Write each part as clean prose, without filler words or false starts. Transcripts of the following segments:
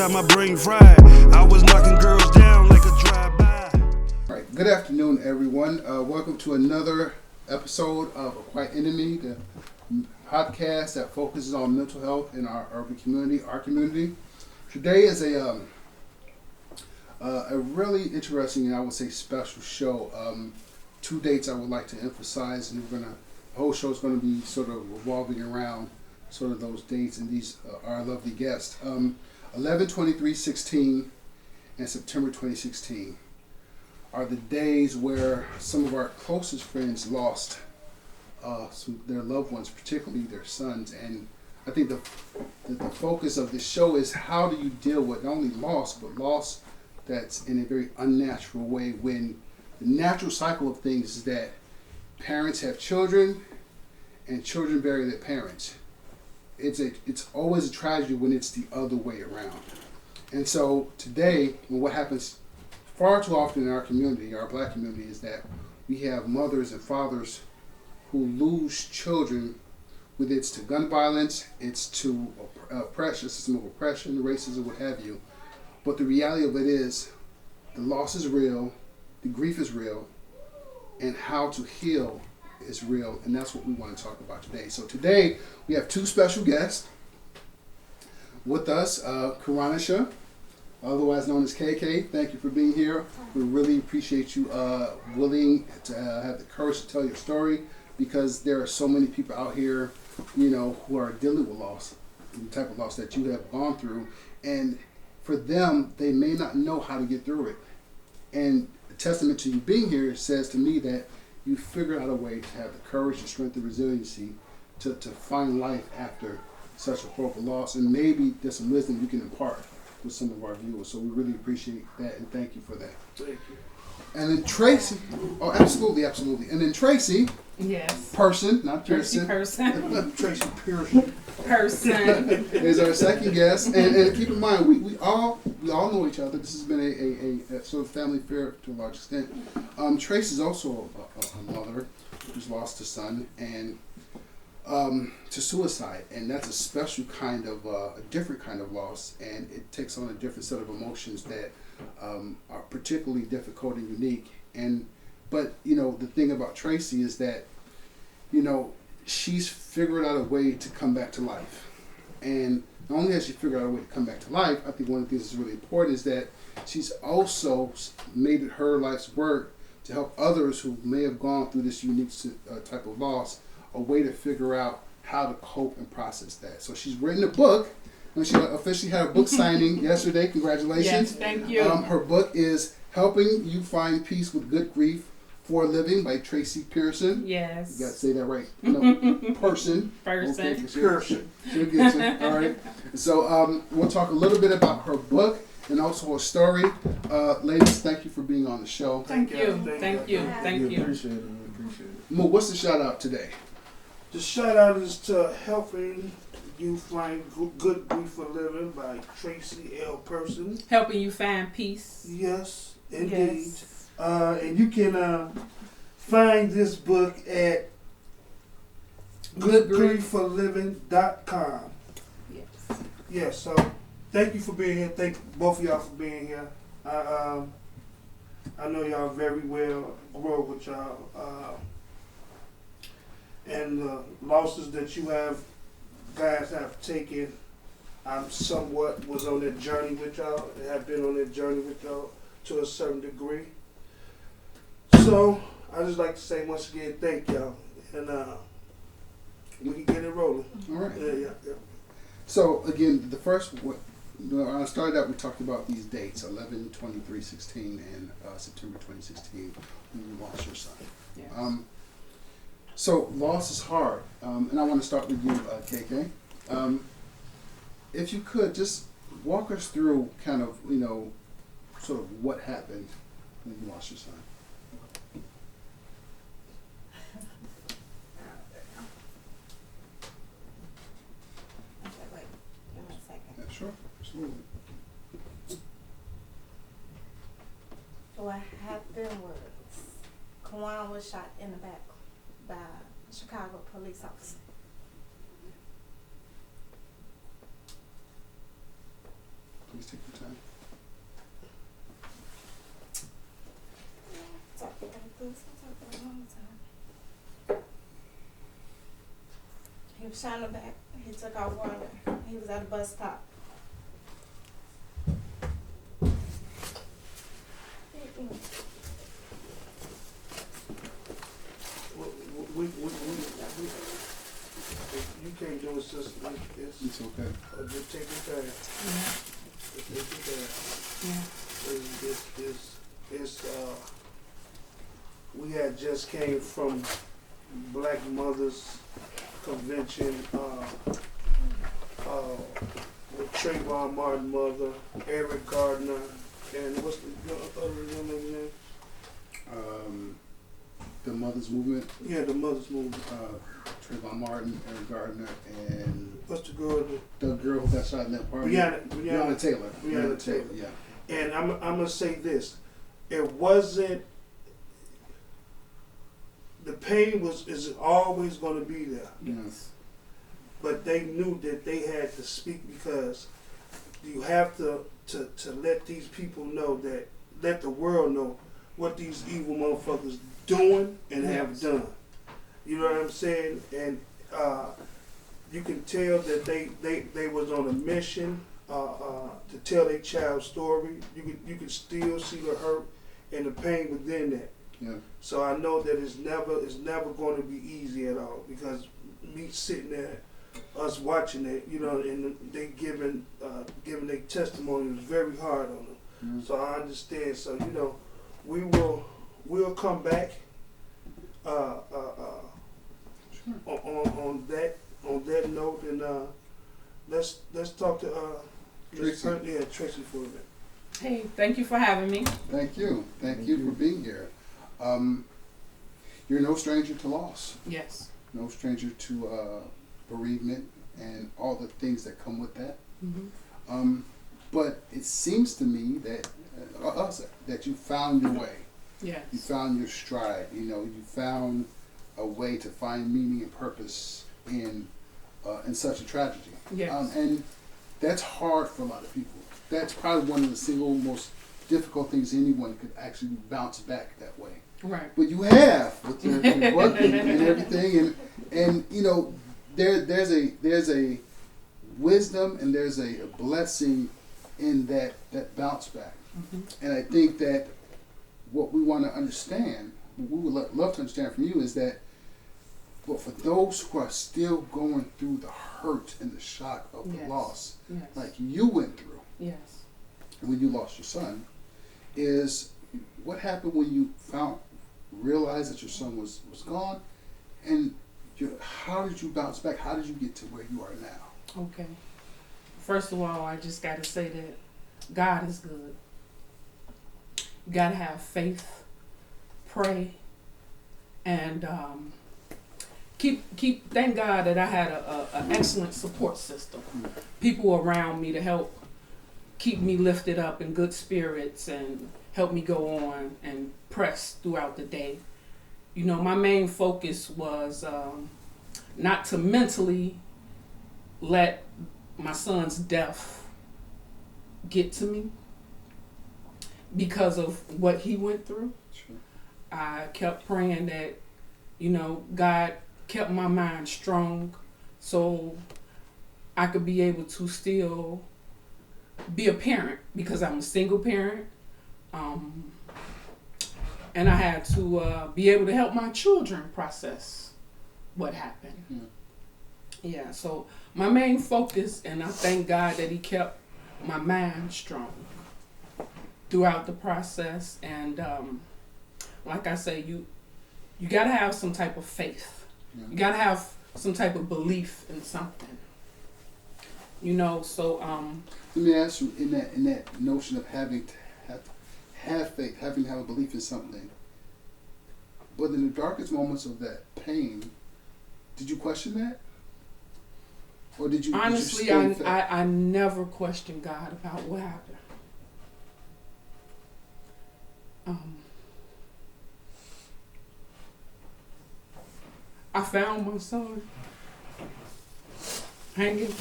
got my brain fried. I was knocking girls down like a drive-by. All right, good afternoon, everyone. Welcome to another episode of A Quiet Enemy, the podcast that focuses on mental health in our urban community, our community. Today is a really interesting and I would say special show. Two dates I would like to emphasize, and the whole show is going to be sort of revolving around sort of those dates and these our lovely guests. 11/23/16 and September 2016 are the days where some of our closest friends lost their loved ones, particularly their sons. And I think the focus of this show is how do you deal with not only loss, but loss that's in a very unnatural way, when the natural cycle of things is that parents have children and children bury their parents. It's always a tragedy when it's the other way around. And so today, what happens far too often in our community, our black community, is that we have mothers and fathers who lose children, whether it's to gun violence, it's to oppression, system of oppression, racism, what have you. But the reality of it is the loss is real, the grief is real, and how to heal is real, and that's what we want to talk about today. So today we have two special guests with us, Karonisha, otherwise known as KK. Thank you for being here. We really appreciate you willing to have the courage to tell your story, because there are so many people out here, who are dealing with loss, the type of loss that you have gone through, and for them, they may not know how to get through it. And a testament to you being here says to me that you figured out a way to have the courage, the strength, the resiliency to find life after such a horrible loss. And maybe there's some wisdom you can impart with some of our viewers. So we really appreciate that, and thank you for that. Thank you. And then Tracie, oh, absolutely. And then Tracie, yes, Person, not Pearson. Tracie Tracie Person. Person is our second guest. And keep in mind, we all know each other. This has been a sort of family affair to a large extent. Trace is also a mother who's lost a son and to suicide, and that's a special kind of a different kind of loss, and it takes on a different set of emotions that are particularly difficult and unique. But the thing about Tracie is that she's figured out a way to come back to life. And not only has she figured out a way to come back to life, I think one of the things that's really important is that she's also made it her life's work to help others who may have gone through this unique type of loss, a way to figure out how to cope and process that. So she's written a book, and she officially had a book signing yesterday. Congratulations. Yes, thank you. Her book is Helping You Find Peace with Good Grief for a Living by Tracie Person. Yes. You got to say that right. Person. Person. Okay, she'll get you. All right. So we'll talk a little bit about her book and also her story. Ladies, thank you for being on the show. Thank you. Appreciate it. Mo, what's the shout out today? The shout out is to Helping You Find Good Grief for Living by Tracie Person. Helping you find peace. Yes, indeed. Yes. And you can find this book at goodgriefforliving.com. Yes. Yes, so thank you for being here. Thank both of y'all for being here. I know y'all very well. Grow with y'all. And the losses that you guys have taken, I'm somewhat was on that journey with y'all, and have been on that journey with y'all to a certain degree. So I just like to say once again, thank y'all, and we can get it rolling. All right. Yeah. So again, the first, when I started out, we talked about these dates, 11/23/16 and September 2016, when you lost your son. Yes. So loss is hard, and I want to start with you, KK. If you could just walk us through kind of, sort of what happened when you lost your son. Okay, wait. Give me a second. Yeah, sure, absolutely. What happened was Kawan was shot in the back by a Chicago police officer. Please take your time. Talk about this. Talk about all the time. He was shining back. He took off running. He was at a bus stop. If you can't do it, sister, It's okay. just take your time. Yeah. Just take your time. Yeah. We had just came from Black Mothers Convention, with Trayvon Martin mother, Eric Gardner, and what's the other woman's name? The Mothers Movement, Yeah, the Mothers Movement. Trayvon Martin, Eric Gardner, and What's the girl? the girl who got shot in that party. Breonna Taylor. Breonna Taylor. Yeah. And I'm gonna say this: it wasn't. The pain is always gonna be there, Yes. but they knew that they had to speak because you have to let these people know that, let the world know what these evil motherfuckers doing and have Yes. done. You know what I'm saying? And you can tell that they was on a mission to tell their child's story. You could still see the hurt and the pain within that. Yeah. So I know that it's never going to be easy at all, because me sitting there, us watching it, you know, and they giving their testimony was very hard on them. Mm-hmm. So I understand. So you know, we'll come back on that note, and let's talk to Tracie. Tracie for a minute. Hey, thank you for having me. Thank you. Thank you for being here. You're no stranger to loss, Yes. no stranger to bereavement and all the things that come with that. Mm-hmm. But it seems to me that that you found your way. Yes. You found your stride. You know, you found a way to find meaning and purpose in such a tragedy. Yes. And that's hard for a lot of people. That's probably one of the single most difficult things anyone could actually bounce back that way. Right. But you have with your work and everything, and you know there's a wisdom and there's a blessing in that bounce back. Mm-hmm. And I think that what we want to understand, what we would love to understand from you, is that, but for those who are still going through the hurt and the shock of the Yes. loss, Yes. like you went through Yes. when you lost your son, is what happened when you realized that your son was gone, and how did you bounce back? How did you get to where you are now? Okay. First of all, I just got to say that God is good. You got to have faith, pray, and thank God that I had an excellent support system. People around me to help keep me lifted up in good spirits and help me go on and press throughout the day. You know, my main focus was not to mentally let my son's death get to me because of what he went through. Sure. I kept praying that, you know, God kept my mind strong so I could be able to still be a parent, because I'm a single parent. And I had to be able to help my children process what happened. Yeah, so my main focus, and I thank God that he kept my mind strong throughout the process. And like I say, you got to have some type of faith. Yeah. You got to have some type of belief in something. You know, so Let me ask you, in that notion of having to have faith, having to have a belief in something, but in the darkest moments of that pain, did you question that? Or did you honestly, did you stay in faith? I never questioned God about what happened. I found my son hanging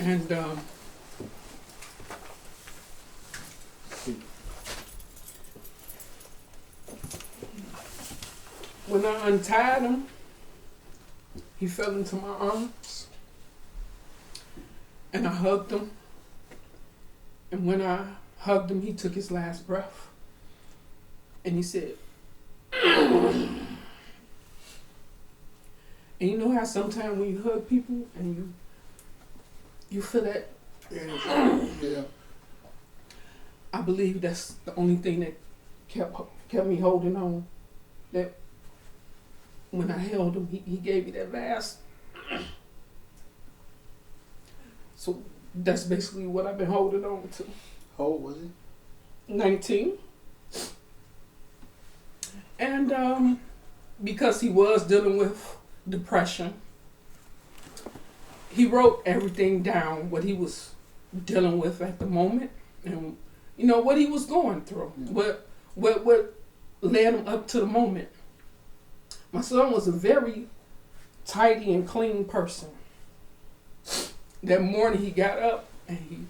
And when I untied him, he fell into my arms, and I hugged him. And when I hugged him, he took his last breath, and he said, and you know how sometimes when you hug people and you feel that, Yeah. I believe that's the only thing that kept me holding on. That when I held him, he gave me that last. So that's basically what I've been holding on to. How old was he? 19. And because he was dealing with depression, he wrote everything down, what he was dealing with at the moment, and you know what he was going through, what led him up to the moment. My son was a very tidy and clean person. That morning he got up and he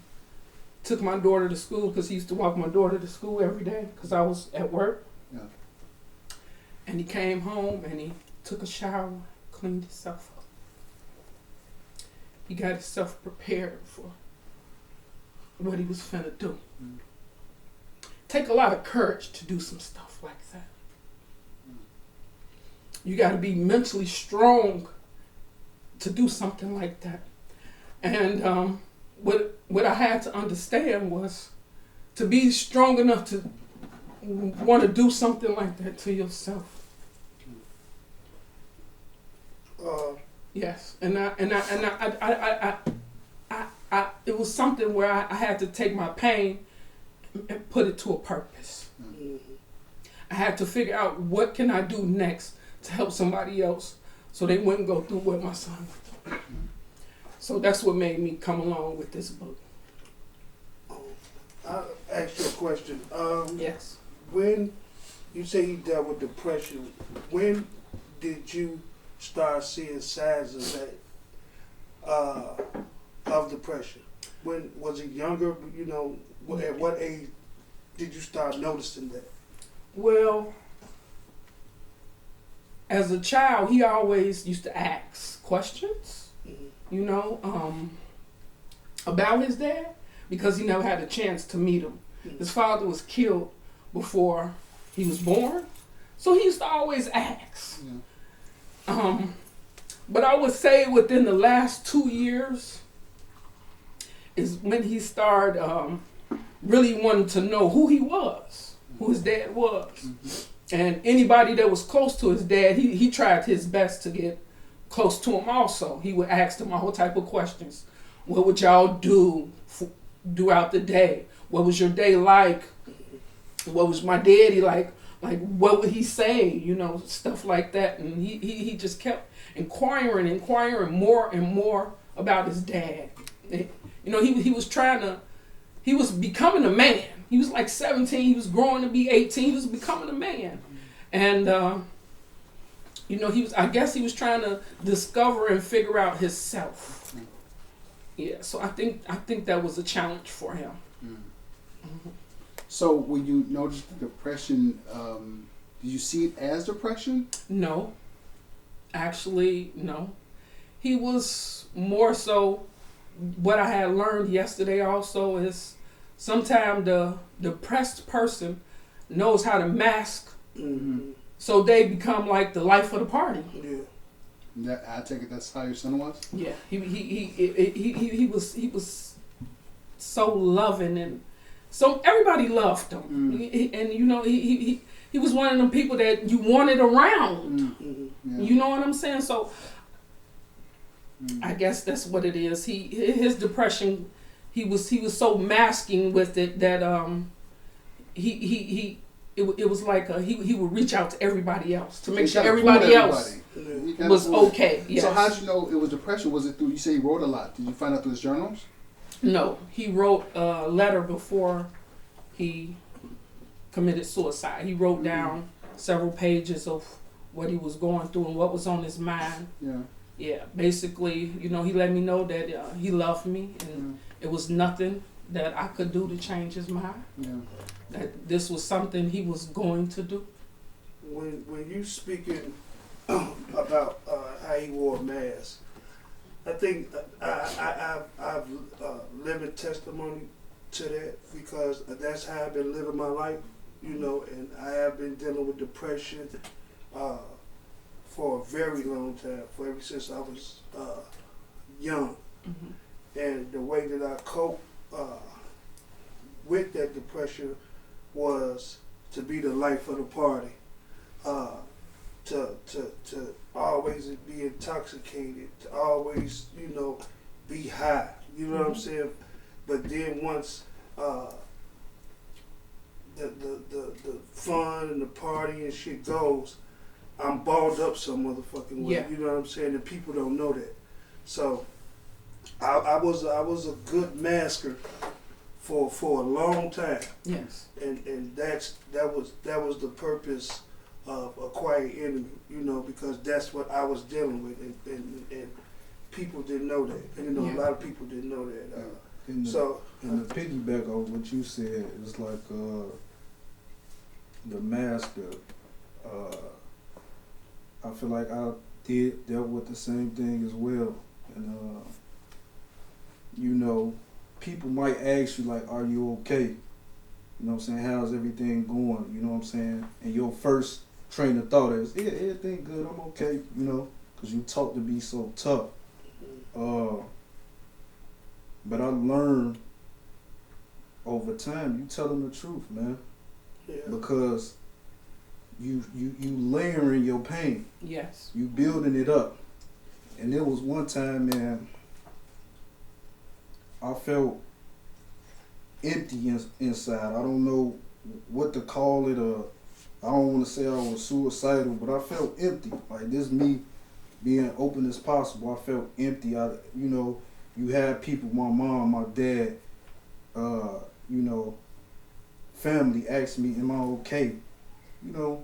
took my daughter to school, because he used to walk my daughter to school every day because I was at work. Yeah. And he came home and he took a shower, cleaned himself up. He got himself prepared for what he was finna do. Mm. Take a lot of courage to do some stuff like that. You got to be mentally strong to do something like that. And what I had to understand was to be strong enough to want to do something like that to yourself. Yes, and it was something where I had to take my pain and put it to a purpose. Mm-hmm. I had to figure out what can I do next to help somebody else so they wouldn't go through what my son went through. So that's what made me come along with this book. I'll ask you a question. Yes. When you say you dealt with depression, when did you start seeing signs of that, of depression? When was it younger? You know, at what age did you start noticing that? Well, as a child, he always used to ask questions, you know, about his dad, because he never had a chance to meet him. His father was killed before he was born, so he used to always ask. Yeah. But I would say within the last 2 years is when he started really wanting to know who he was, who his dad was. Mm-hmm. And anybody that was close to his dad, he tried his best to get close to him also. He would ask them a whole type of questions. What would y'all do throughout the day? What was your day like? What was my daddy like? Like, what would he say? You know, stuff like that. And he just kept inquiring more and more about his dad. You know, he was becoming a man. He was like 17, he was growing to be 18, he was becoming a man. And, you know, I guess he was trying to discover and figure out himself. Yeah, so I think that was a challenge for him. Mm-hmm. So when you noticed the depression, did you see it as depression? No. Actually, no. He was more so, what I had learned yesterday also is sometimes the depressed person knows how to mask, so they become like the life of the party. Yeah. I take it that's how your son was? Yeah, he was so loving, and so everybody loved him. And you know, he was one of them people that you wanted around. Yeah. You know what I'm saying? So I guess that's what it is. His depression, he was so masking with it that it was like he would reach out to everybody else to make sure everybody else was okay. Yes. So how did you know it was depression? Was it through, you say he wrote a lot. Did you find out through his journals? No, he wrote a letter before he committed suicide. He wrote down several pages of what he was going through and what was on his mind. Yeah. yeah, basically, you know, he let me know that he loved me, and it was nothing that I could do to change his mind. Yeah. That this was something he was going to do. When you speaking about how he wore a mask, I think I've living testimony to that, because that's how I've been living my life, you know, and I have been dealing with depression for a very long time, for ever since I was young. Mm-hmm. And the way that I cope with that depression was to be the life of the party, to always be intoxicated, to always, you know, be high. You know what I'm saying? But then once the fun and the party and shit goes, I'm balled up some motherfucking way. Yeah. You know what I'm saying? And people don't know that. So I was a good masker for a long time. Yes. And that was the purpose of A Quiet Enemy, you know, because that's what I was dealing with, and people didn't know that. And, you know, Yeah. a lot of people didn't know that. And the piggyback on what you said is like the master. I feel like I dealt with the same thing as well, and you know, people might ask you like, "Are you okay?" You know what I'm saying? How's everything going? You know what I'm saying? And your first train of thought is, "Yeah, everything good. I'm okay." You know, because you talk to be so tough. But I learned over time, you telling the truth, man. Yeah. Because you layering your pain. Yes. You building it up. And there was one time, man, I felt empty inside. I don't know what to call it. I don't want to say I was suicidal, but I felt empty. Like, this me being open as possible. I felt empty. You know, you had people, my mom, my dad, you know, family ask me, "Am I okay?" You know,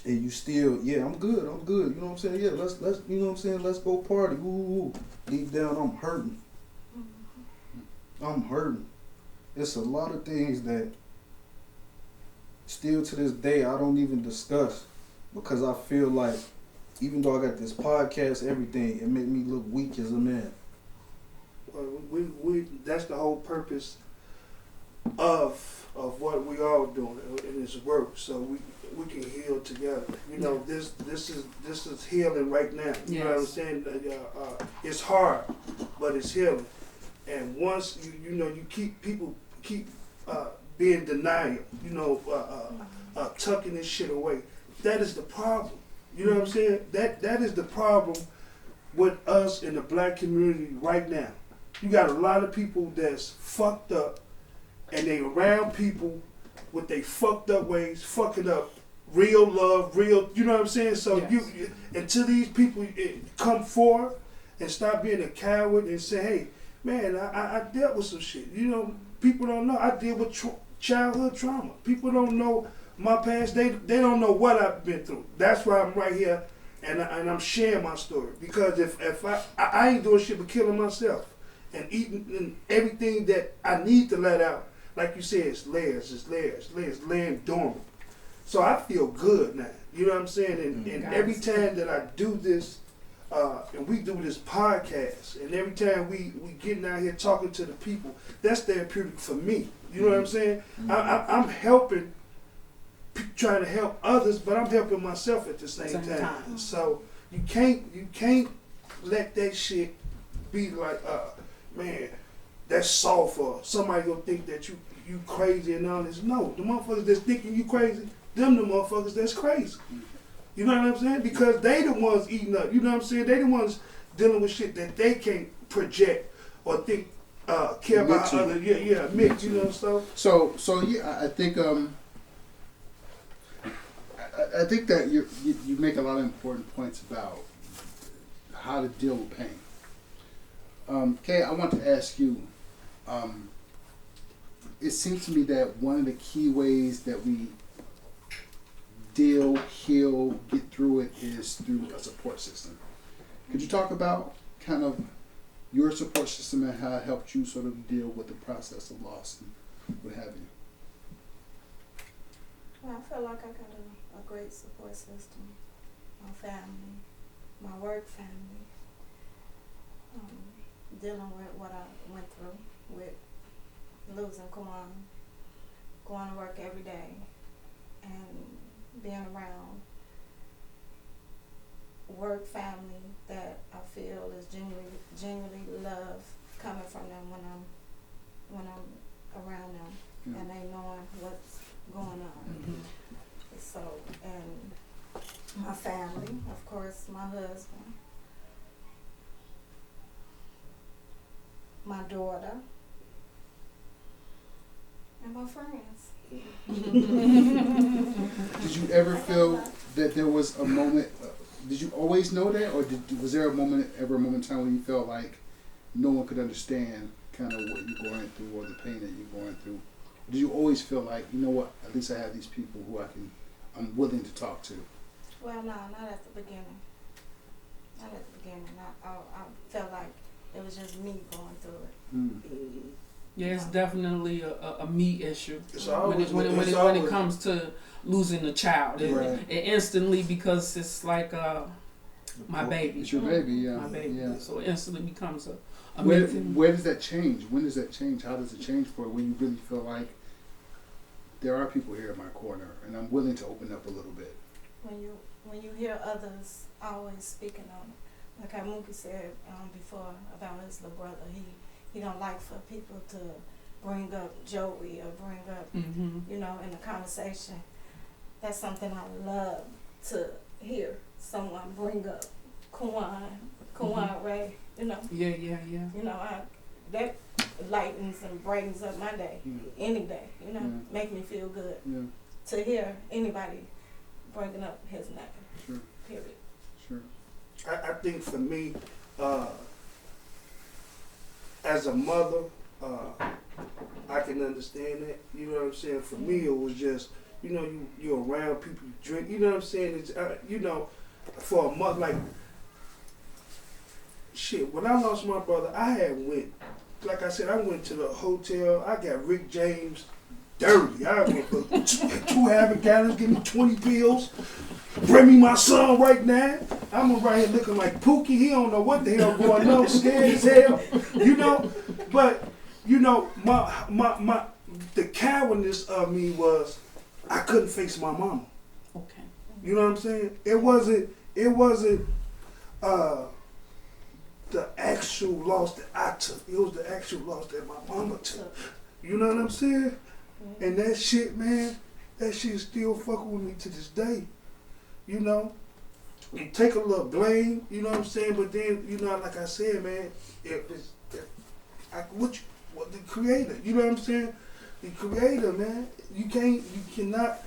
and you still, "Yeah, I'm good. I'm good." You know what I'm saying? "Yeah, let's you know what I'm saying? Let's go party." Ooh. Deep down, I'm hurting. I'm hurting. It's a lot of things that still to this day I don't even discuss, because I feel like even though I got this podcast, everything, it made me look weak as a man. We that's the whole purpose of what we all doing in this work, so we can heal together. You know, this is healing right now. You know what I'm saying? It's hard, but it's healing. And once you know, you keep being denial, you know, tucking this shit away. That is the problem. You know what I'm saying? That is the problem with us in the black community right now. You got a lot of people that's fucked up, and they around people with they fucked up ways, fucking up real love, real, you know what I'm saying? So Yes. you until these people come forward and stop being a coward and say, "Hey, man, I dealt with some shit." You know, people don't know. I deal with childhood trauma. People don't know my past. They don't know what I've been through. That's why I'm right here, and I'm sharing my story. Because if I ain't doing shit but killing myself and eating and everything that I need to let out, like you said, it's layers, laying dormant. So I feel good now. You know what I'm saying? And every time that I do this, and we do this podcast, and every time we getting out here talking to the people, that's therapeutic for me. You know what I'm saying? I'm helping, trying to help others, but I'm helping myself at the same time. So you can't let that shit be like, man, that's soft, or somebody gonna think that you crazy and all this. No, the motherfuckers that's thinking you crazy, them the motherfuckers that's crazy. You know what I'm saying? Because they the ones eating up. You know what I'm saying? They the ones dealing with shit that they can't project or think, care about other. Yeah, mix. You know what I'm saying? So yeah, I think I think that you make a lot of important points about how to deal with pain. Kay, I want to ask you. It seems to me that one of the key ways that we deal, heal, get through it is through a support system. Could you talk about kind of your support system and how it helped you sort of deal with the process of loss and what have you? Well, I feel like I got a great support system. My family, my work family, dealing with what I went through with losing Kawan, going to work every day, and being around work family that I feel is genuinely love coming from them when I'm around them, Yeah. and they knowing what's going on. So, and my family, of course, my husband, my daughter, and my friends. Did you ever feel that there was a moment? Did you always know that, or was there a moment in time when you felt like no one could understand kind of what you're going through or the pain that you're going through? Did you always feel like, you know what? At least I have these people who I'm willing to talk to. Well, no, not at the beginning. Not at the beginning. I felt like it was just me going through it. Yeah, it's definitely a me issue It's when always, it comes to losing a child. Right. It instantly, because it's like my baby. It's your baby, yeah. My baby. Yeah. So it instantly becomes a Where me thing. does that change? When does that change? How does it change for when you really feel like there are people here in my corner and I'm willing to open up a little bit? When you hear others always speaking on it, like how Mookie said before about his little brother, he don't like for people to bring up Joey or bring up you know, in the conversation. That's something I love to hear someone bring up. Kawan Raye, you know. Yeah. You know, that lightens and brightens up my day, any day, you know, make me feel good to hear anybody bringing up his name. Sure. Period. Sure. I think for me, as a mother, I can understand that. You know what I'm saying? For me, it was just, you know, you're around people, you drink. You know what I'm saying? It's, you know, for a mother, like, shit, when I lost my brother, I had went, like I said, I went to the hotel. I got Rick James dirty. I went for 2 half gallons, give me 20 pills. Bring me my son right now. I'm right here looking like Pookie. He don't know what the hell going on, scared as hell, you know. But you know, the cowardness of me was I couldn't face my mama. Okay. You know what I'm saying? It wasn't the actual loss that I took. It was the actual loss that my mama took. You know what I'm saying? And that shit, man, that shit still fucking with me to this day. You know, you take a little blame, you know what I'm saying? But then, you know, like I said, man, what the creator, you know what I'm saying? The creator, man, you cannot,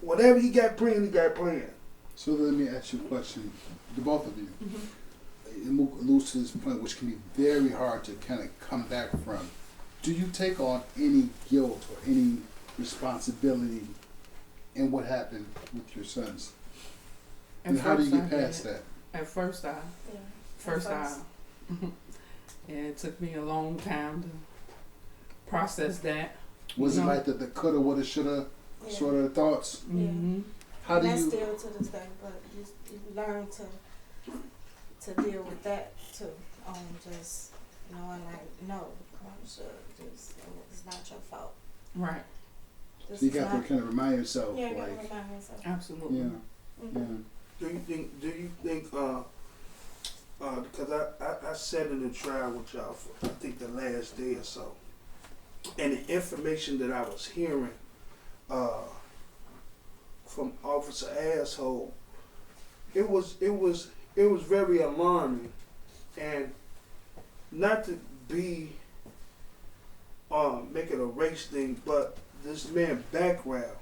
whatever he got planned. So let me ask you a question, the both of you. Mook alludes to this point, which can be very hard to kind of come back from. Do you take on any guilt or any responsibility in what happened with your sons? And how do you get past that? At first, yeah, it took me a long time to process that. Was it like the coulda, woulda, shoulda sort of thoughts? Yeah. How do that's you? Still to this day, but you learn to deal with that too. Just knowing like, no, Karonisha, it's not your fault. Right. So you got to kind of remind yourself. Yeah, you like, got to remind yourself. Absolutely. Yeah. Do you think, because I sat in the trial with y'all for, I think, the last day or so, and the information that I was hearing from Officer Asshole, it was very alarming, and not to be make it a race thing, but this man's background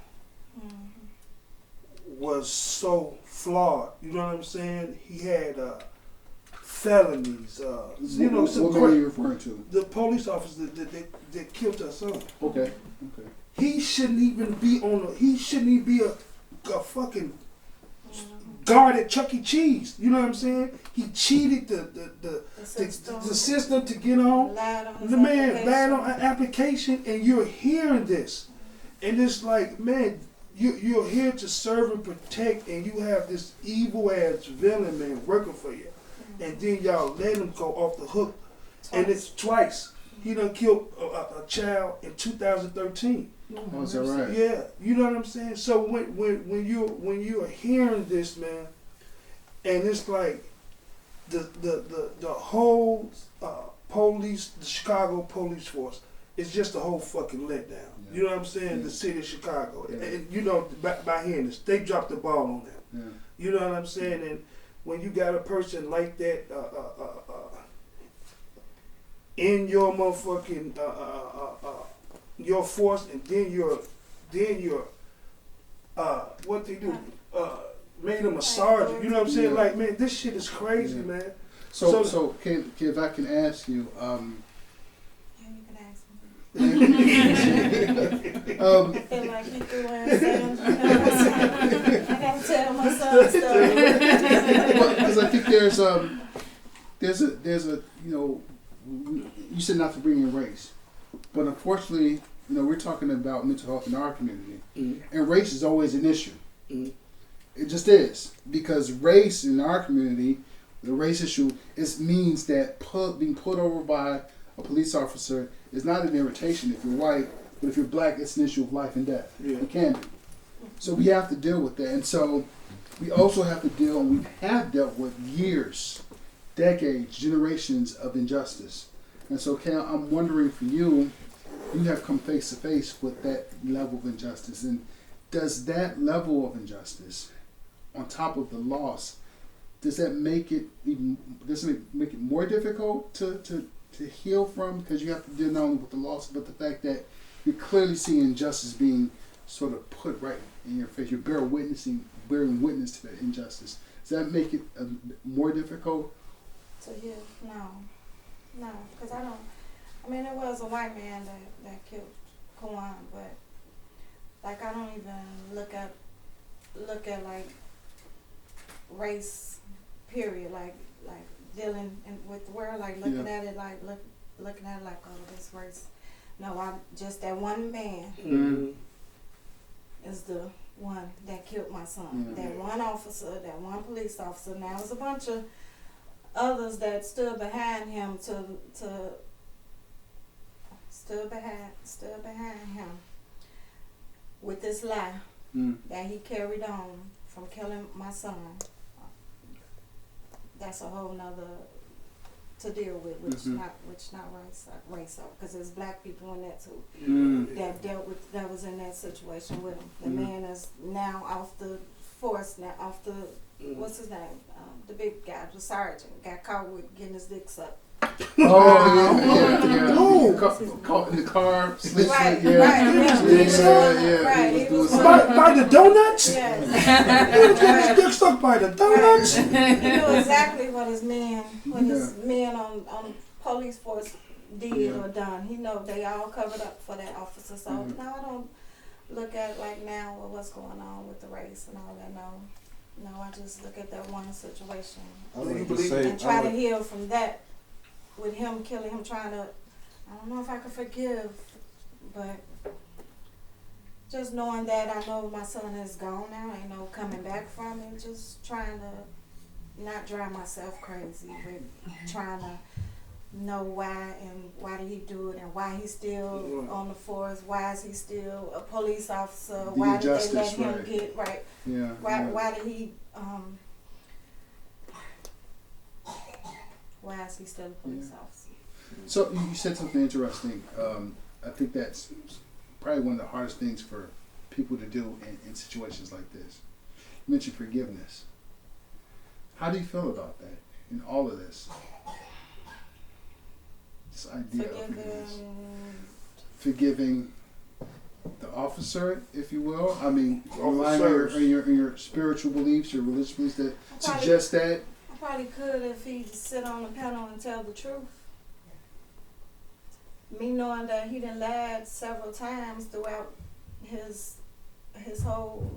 was so flawed. You know what I'm saying? He had felonies. You know, what are you referring to? The police officer that killed her son. Okay. He shouldn't even be on. He shouldn't even be a fucking guarded Chuck E. Cheese. You know what I'm saying? He cheated The system. the system to get on. Lied on his The man application. lied on an application, and you're hearing this, and it's like, man, you're here to serve and protect, and you have this evil ass villain man working for you, and then y'all let him go off the hook, and it's twice. He done killed a child in 2013. Oh, is that right? Yeah, you know what I'm saying. So when you're hearing this, man, and it's like the whole police, the Chicago police force, is just a whole fucking letdown. Yeah. You know what I'm saying? Yeah. The city of Chicago, Yeah. and you know, by hearing this, they dropped the ball on that. Yeah. You know what I'm saying? And when you got a person like that in your motherfucking your force, and then you're what they do made him a sergeant. You know what I'm saying? Yeah. Like, man, this shit is crazy, Yeah. man. So can if I can ask you, Yeah, you can ask me. I feel like he threw in saying, I gotta tell my son stuff. because I think there's a you know, you said not to bring in race, but unfortunately, you know, we're talking about mental health in our community, and race is always an issue. It just is, because race in our community, the race issue, means that being pulled over by a police officer is not an irritation if you're white, but if you're black, it's an issue of life and death. Yeah. It can be. So we have to deal with that, and so we also have to deal, and we have dealt with years, decades, generations of injustice. And so, Kay, I'm wondering for you, you have come face to face with that level of injustice, and does that level of injustice, on top of the loss, does that make it even? Does it make it more difficult to heal from, because you have to deal not only with the loss, but the fact that you're clearly seeing injustice being sort of put right in your face. You're bearing witness to that injustice. Does that make it more difficult? So yeah, no, because I mean, it was a white man that killed Kawan, but like I don't even look at like race, period, like dealing with the world, like looking at it like looking at it like, oh, this race. No, I'm just that one man is the one that killed my son. Yeah. That one officer, that one police officer. Now there's a bunch of others that stood behind him stood behind him with this lie that he carried on from killing my son. That's a whole nother to deal with, which not race up, because there's black people in that too that was in that situation with him. The man is now off the force, now off the what's his name? The big guy, the sergeant, got caught with getting his dick sucked. Oh yeah. Caught in the car. Right. Yeah. He was By the donuts? Yes. Dick stuck by the donuts? He knew exactly what his men on police force did or done. He know they all covered up for that officer. So now I don't look at like now what's going on with the race and all that. No, I just look at that one situation and try to heal from that. With him killing him, trying to, I don't know if I could forgive, but just knowing that I know my son is gone now, ain't no coming back from it, just trying to not drive myself crazy, but trying to know why and why did he do it and why he's still on the force, why is he still a police officer, why did they let him get, why did he, why is he still a police officer? So you said something interesting. I think that's probably one of the hardest things for people to do in situations like this. You mentioned forgiveness. How do you feel about that in all of this? This idea of forgiveness. Forgiving the officer, if you will. I mean, relying on your spiritual beliefs, your religious beliefs that suggest that. I probably could if he sit on the panel and tell the truth. Me knowing that he done lied several times throughout his whole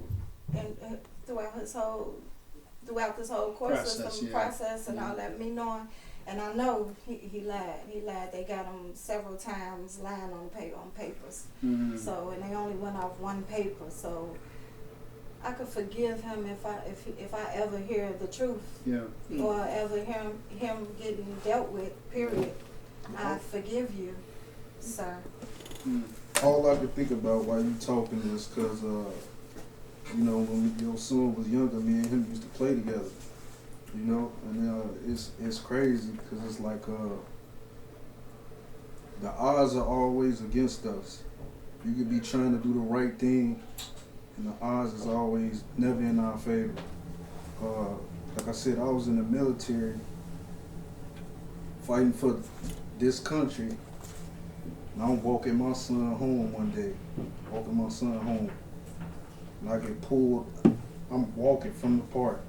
throughout this whole course Process, system yeah. process and all that, me knowing, and I know he lied. He lied. They got him several times lying on papers. Mm-hmm. So, and they only went off one paper. So, I could forgive him if I ever hear the truth Yeah. or ever hear him getting dealt with. Period. I forgive you, sir. All I could think about while you talking is because, you know, when your son was younger, me and him used to play together. You know, and it's crazy because it's like the odds are always against us. You could be trying to do the right thing, and the odds is always never in our favor. Like I said, I was in the military fighting for this country, and I'm walking my son home one day, and I get pulled. I'm walking from the park.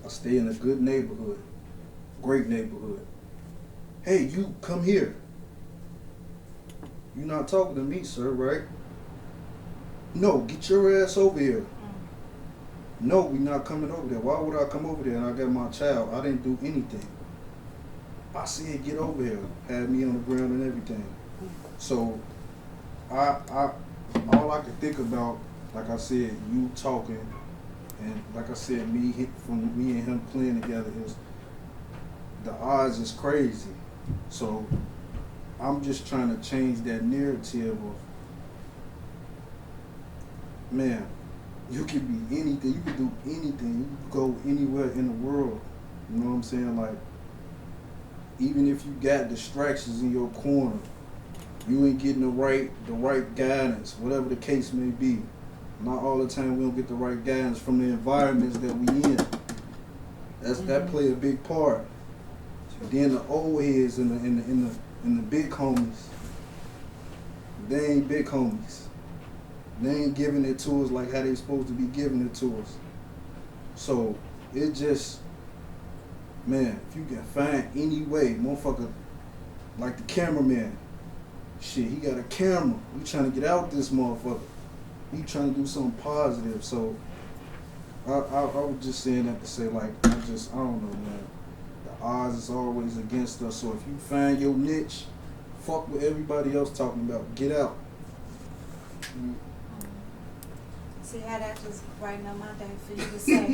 I stay in a good neighborhood, great neighborhood. Hey, you come here. You're not talking to me, sir, right? No, get your ass over here. No, we not coming over there. Why would I come over there and I got my child? I didn't do anything. I said get over here. Had me on the ground and everything. So all I could think about, like I said, you talking, and like I said, me and him playing together, is the odds is crazy. So I'm just trying to change that narrative of, man, you can be anything, you can do anything, you can go anywhere in the world. You know what I'm saying? Like, even if you got distractions in your corner, you ain't getting the right guidance, whatever the case may be. Not all the time we don't get the right guidance from the environments that we in. That play a big part. Then the old heads and the big homies, they ain't big homies. They ain't giving it to us like how they supposed to be giving it to us. So it just, man, if you can find any way, motherfucker, like the cameraman, shit, he got a camera. We trying to get out this motherfucker. He trying to do something positive. So I was just saying that to say, like, I don't know, man. The odds is always against us. So if you find your niche, fuck what everybody else talking about. Get out. See how that just brighten up my day for you to say. For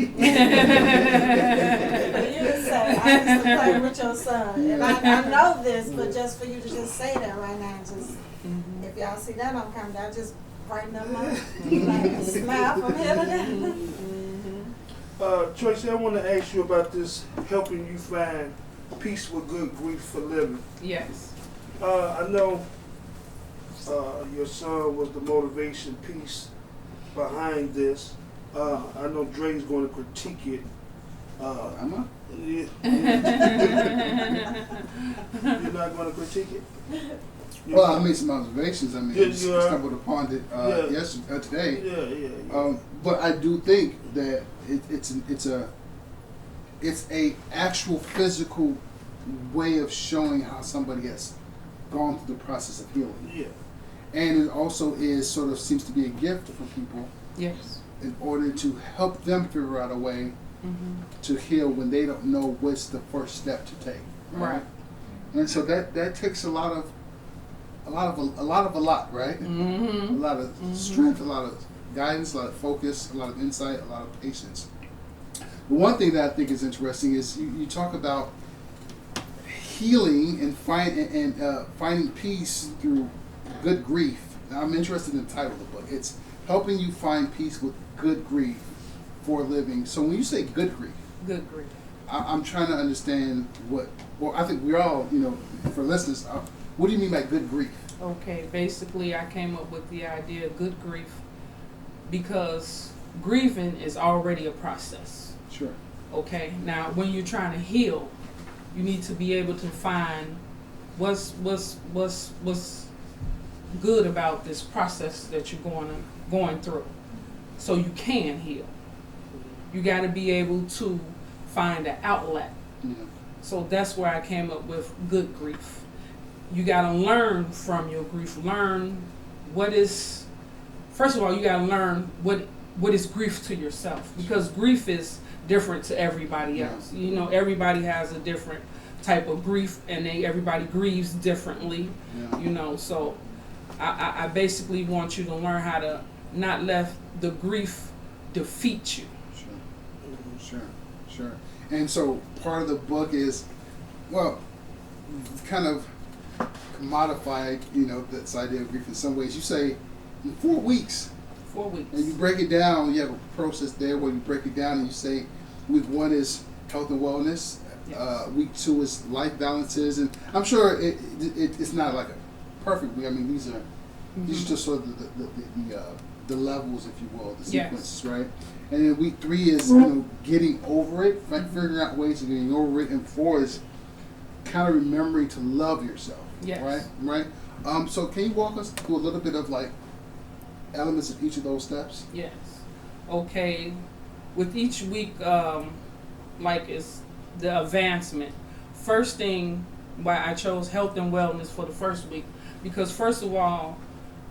you to say, I used to play with your son. And I know this, but just for you to just say that right now, just, if y'all see that on camera, that just brighten up my like, smile from here to there. Tracie, I want to ask you about this helping you find peace with good grief for living. Yes. I know your son was the motivation piece behind this. I know Dre's going to critique it. Am I? Yeah. You're not going to critique it? Well, I made some observations. I mean, I stumbled upon it today. Yeah. But I do think that it's a actual physical way of showing how somebody has gone through the process of healing. Yeah. And it also seems to be a gift for people. Yes. In order to help them figure out a way to heal when they don't know what's the first step to take. Right. And so that takes a lot, right? A lot of strength, a lot of guidance, a lot of focus, a lot of insight, a lot of patience. But one thing that I think is interesting is you talk about healing and finding peace through good grief. Now, I'm interested in the title of the book. It's helping you find peace with good grief for a living. So when you say good grief, I'm trying to understand I think we're all, for listeners, what do you mean by good grief? Okay, basically I came up with the idea of good grief because grieving is already a process. Sure. Okay, now when you're trying to heal, you need to be able to find what's good about this process that you're going through, so you can heal. You got to be able to find an outlet. So that's where I came up with good grief. You got to learn from your grief. Learn what is. First of all, you got to learn what what is grief to yourself, because grief is different to everybody else. You know, everybody has a different type of grief, and everybody grieves differently. You know, so I basically want you to learn how to not let the grief defeat you. Sure. And so part of the book is, well, kind of commodified, you know, this idea of grief in some ways. You say in 4 weeks. 4 weeks. And you break it down. You have a process there where you break it down and you say week 1 is health and wellness. Yes. Week 2 is life balances, and I'm sure it's not like a perfect week. I mean, these are just sort of the levels, if you will, the sequences, right? And then week 3 is, you know, getting over it, figuring out ways of getting over it, and 4 is kind of remembering to love yourself. Yes. Right. So can you walk us through a little bit of like elements of each of those steps? Yes. Okay. With each week, like is the advancement. First thing why I chose health and wellness for the first week, because first of all,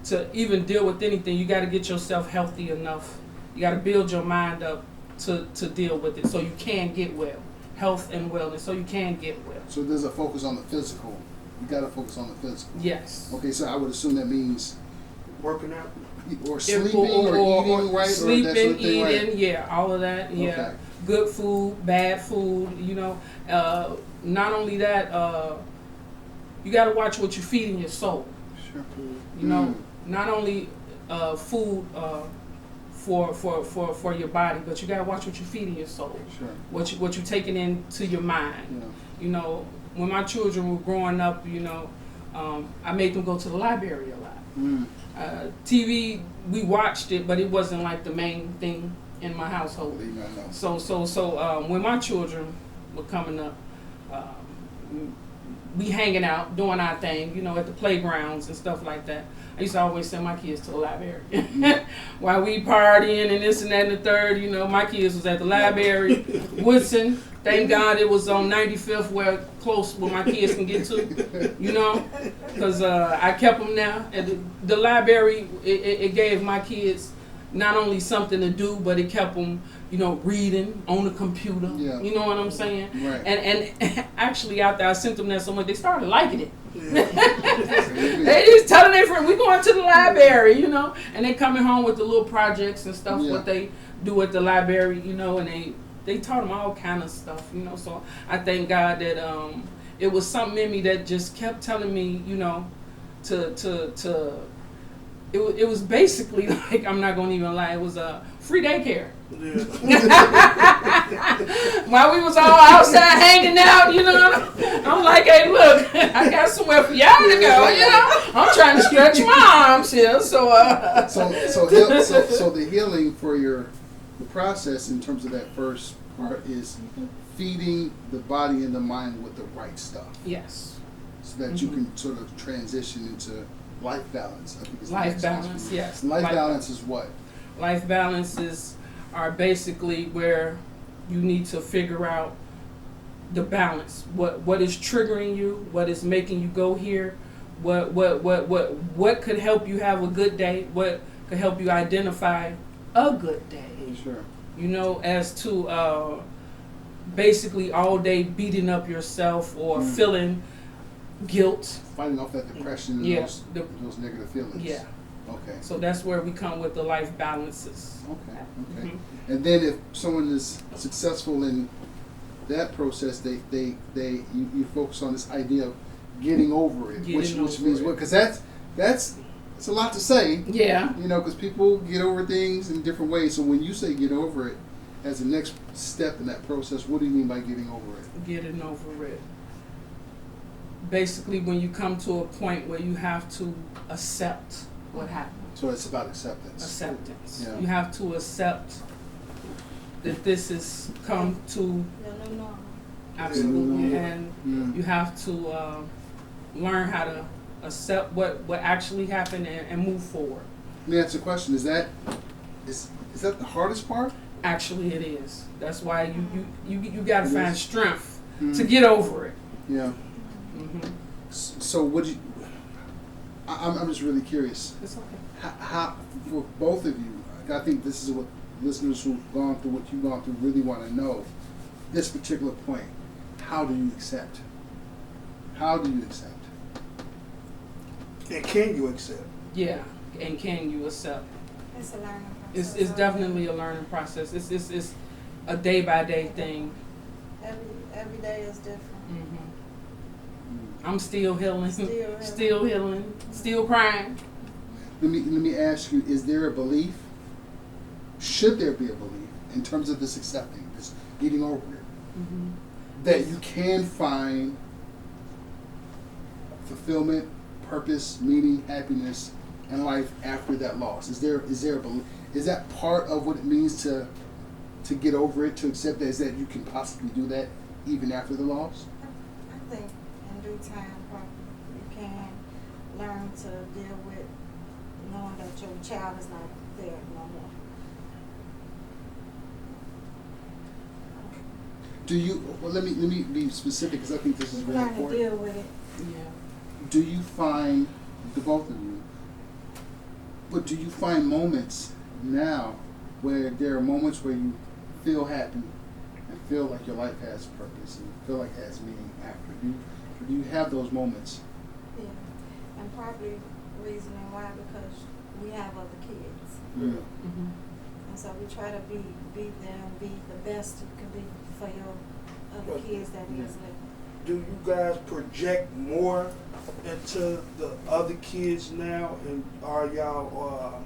to even deal with anything, you got to get yourself healthy enough. You got to build your mind up to deal with it so you can get well. Health and wellness, so you can get well. So there's a focus on the physical. You got to focus on the physical. Yes. Okay, so I would assume that means Working out. or sleeping or eating, right? Sleeping, or that sort of thing, eating, right? yeah, all of that, yeah. Okay. Good food, bad food, you know. Not only that, you got to watch what you feed in your soul. Sure. You know, not only food for your body, but you got to watch what you feed in your soul. Sure. What you taking into your mind. Yeah. You know, when my children were growing up, you know, I made them go to the library a lot. TV, we watched it, but it wasn't like the main thing in my household. So when my children were coming up, we hanging out, doing our thing, you know, at the playgrounds and stuff like that. I used to always send my kids to the library. While we partying and this and that and the third, you know, my kids was at the library. Woodson, thank God it was on 95th where close where my kids can get to, you know, because I kept them there. And the library, it gave my kids not only something to do, but it kept them, you know, reading on the computer. Yeah. You know what I'm saying? Right. And actually, after I sent them there so much, they started liking it. They just telling their friends, we going to the library, you know, and they coming home with the little projects and stuff, what they do at the library, you know, and they taught them all kind of stuff, you know. So I thank God that it was something in me that just kept telling me, you know, it was basically like, I'm not going to even lie, it was a free daycare. While we was all outside hanging out, you know, I'm like, hey, look, I got somewhere for y'all to go, you know. I'm trying to stretch my arms here, so the healing for the process in terms of that first part is feeding the body and the mind with the right stuff. Yes. So that you can sort of transition into life balance. I think is life balance, yes. Life balance is what? Life balances are basically where you need to figure out the balance. What is triggering you? What is making you go here? What could help you have a good day? What could help you identify a good day? Sure. You know, as to basically all day beating up yourself or feeling guilt. Fighting off that depression and those negative feelings. Yeah. Okay. So that's where we come with the life balances. Okay. And then if someone is successful in that process, you focus on this idea of getting over it, which means what? Because that's a lot to say. Yeah. You know, because people get over things in different ways. So when you say get over it as the next step in that process, what do you mean by getting over it? Getting over it. Basically, when you come to a point where you have to accept what happened. So it's about acceptance. Acceptance. Yeah. You have to accept that this has come to absolutely, and you have to learn how to accept what actually happened and move forward. Let me ask you a question. Is that the hardest part? Actually, it is. That's why you got to find strength to get over it. Yeah. So would you? I'm just really curious. It's okay. How for both of you, I think this is what listeners who've gone through what you've gone through really want to know. This particular point, how do you accept? How do you accept? And can you accept? Yeah, and can you accept? It's a learning process. It's definitely a learning process. It's a day by day thing. Every day is different. I'm still healing, Still healing. still crying. Let me ask you: is there a belief? Should there be a belief in terms of this accepting, this getting over it, that you can find fulfillment, purpose, meaning, happiness, and life after that loss? Is there a belief? Is that part of what it means to get over it, to accept that, is that you can possibly do that even after the loss? I think in due time, probably you can learn to deal with knowing that your child is not there no more. Do you? Well, let me be specific because I think this is very Learn to important. deal with it. Yeah. Do you find, the both of you, but do you find moments now where there are moments where you feel happy and feel like your life has purpose and feel like it has meaning after? Do you have those moments? Yeah. And probably reasoning why, because we have other kids. Mm. And so we try to be there and be the best you can be for your other kids that is living. Do you guys project more into the other kids now, and are y'all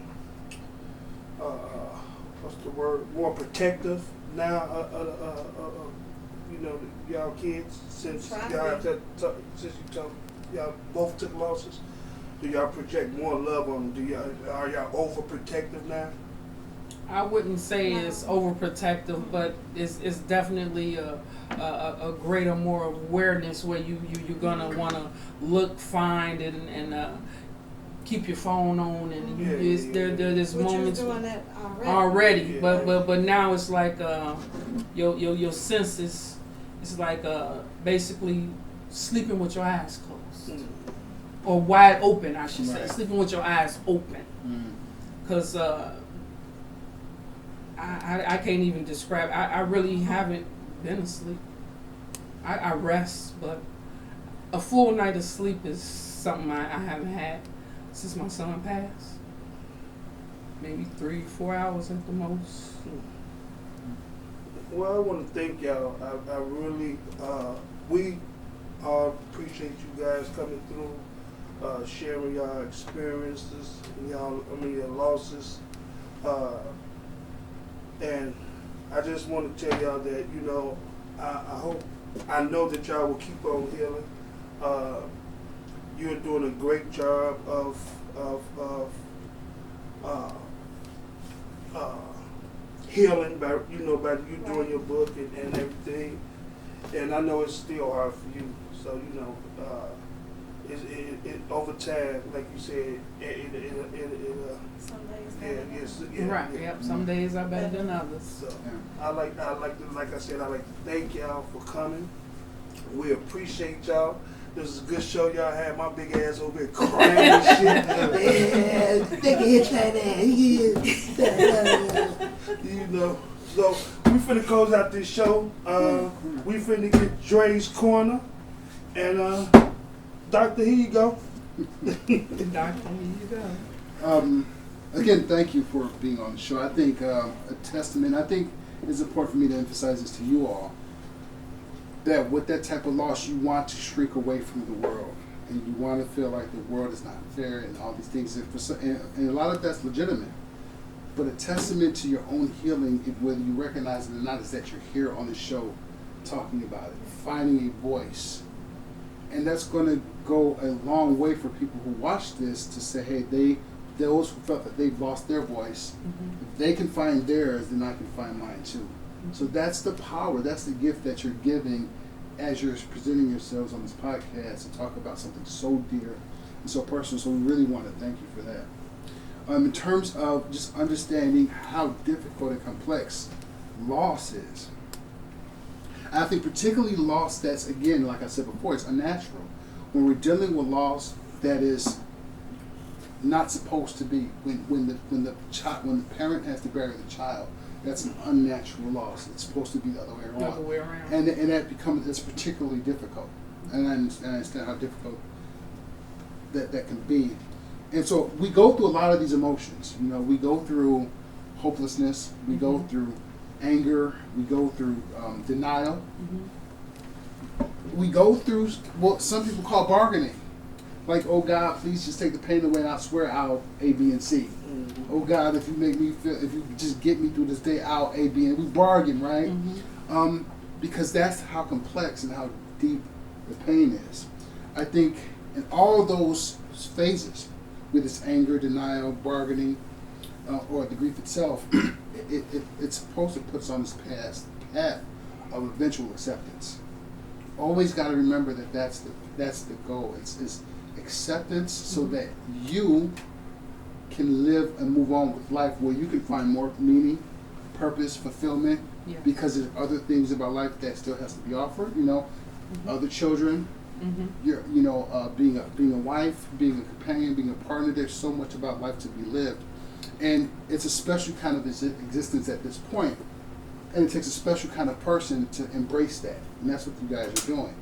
what's the word? More protective now? You know, y'all kids, since Try to y'all have be. that, since you told y'all both took losses. Do y'all project more love on them? Are y'all overprotective now? I wouldn't say No. it's overprotective, but it's definitely a greater, more awareness where you're gonna want to look, find, and keep your phone on, and there's But moments you're doing that already, Yeah. but now it's like your senses. It's like basically sleeping with your eyes closed or wide open, I should say, Right. sleeping with your eyes open, Mm. because I can't even describe. I really haven't been asleep. I rest, but a full night of sleep is something I haven't had since my son passed. Maybe 3-4 hours at the most. Well, I want to thank y'all. I really, we all appreciate you guys coming through, sharing y'all experiences, your losses. And I just want to tell y'all that, I know that y'all will keep on healing. You're doing a great job of healing by you doing your book and everything. And I know it's still hard for you. So it over time, like you said, Some days Right. Yep. Some days are better than others. So Yeah. I like I said, I like to thank y'all for coming. We appreciate y'all. This is a good show y'all had. My big ass over here crying and shit. Yeah, they can hit that ass. So we finna close out this show. We finna get Dre's Corner. And Doctor, here you go. Doctor, here you go. Again, thank you for being on the show. I think a testament, I think it's important for me to emphasize this to you all, that with that type of loss, you want to shrink away from the world. And you want to feel like the world is not fair and all these things. And a lot of that's legitimate. But a testament to your own healing, whether you recognize it or not, is that you're here on the show talking about it, finding a voice. And that's going to go a long way for people who watch this to say, hey, those who felt that they've lost their voice, if they can find theirs, then I can find mine too. So that's the power, that's the gift that you're giving as you're presenting yourselves on this podcast to talk about something so dear and so personal. So we really want to thank you for that. In terms of just understanding how difficult and complex loss is, I think particularly loss that's, again, like I said before, it's unnatural. When we're dealing with loss that is not supposed to be. When the parent has to bury the child, that's an unnatural loss. It's supposed to be the other way around. The other way around. And it's particularly difficult. And I understand how difficult that can be. And so we go through a lot of these emotions. You know, we go through hopelessness. We go through anger. We go through denial. We go through what some people call bargaining. Like, oh God, please just take the pain away, and I swear I'll A, B, and C. Oh God, if you just get me through this day, I'll A, B, and we bargain, right? Because that's how complex and how deep the pain is. I think in all of those phases, with its anger, denial, bargaining, or the grief itself, it's supposed to put us on this path of eventual acceptance. Always got to remember that that's the goal. It's acceptance, so that you can live and move on with life, where you can find more meaning, purpose, fulfillment, because there's other things about life that still has to be offered. You know, other children. Being a wife, being a companion, being a partner. There's so much about life to be lived, and it's a special kind of existence at this point. And it takes a special kind of person to embrace that, and that's what you guys are doing.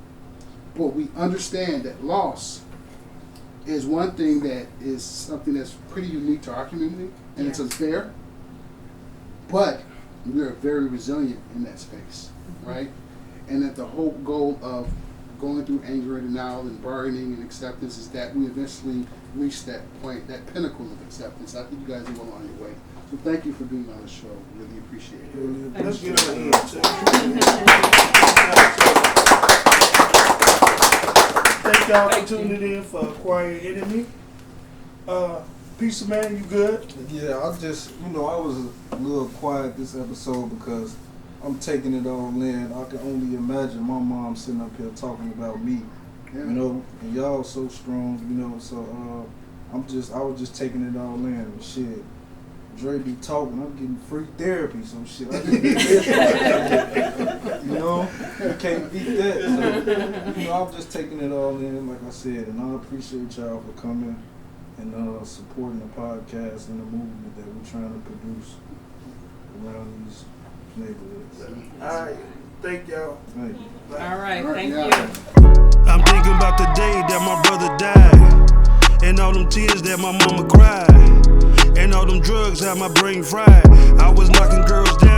But we understand that loss is one thing that is something that's pretty unique to our community, and it's unfair. But we are very resilient in that space, right? And that the whole goal of going through anger and denial and bargaining and acceptance is that we eventually reach that point, that pinnacle of acceptance. I think you guys are well on your way. So thank you for being on the show. Really appreciate it. Let's get on here. Thank y'all for tuning in for Quiet Enemy. Pizza Man, you good? Yeah, I just, I was a little quiet this episode because I'm taking it all in. I can only imagine my mom sitting up here talking about me, and y'all so strong, so I was just taking it all in, and shit. Dre be talking, I'm getting free therapy, so shit, I just get this. You can't beat that. So, I'm just taking it all in, like I said, and I appreciate y'all for coming and supporting the podcast and the movement that we're trying to produce around these neighborhoods. All right, thank y'all. Thank you. All right, thank you. I'm thinking about the day that my brother died, and all them tears that my mama cried, and all them drugs had my brain fried. I was knocking girls down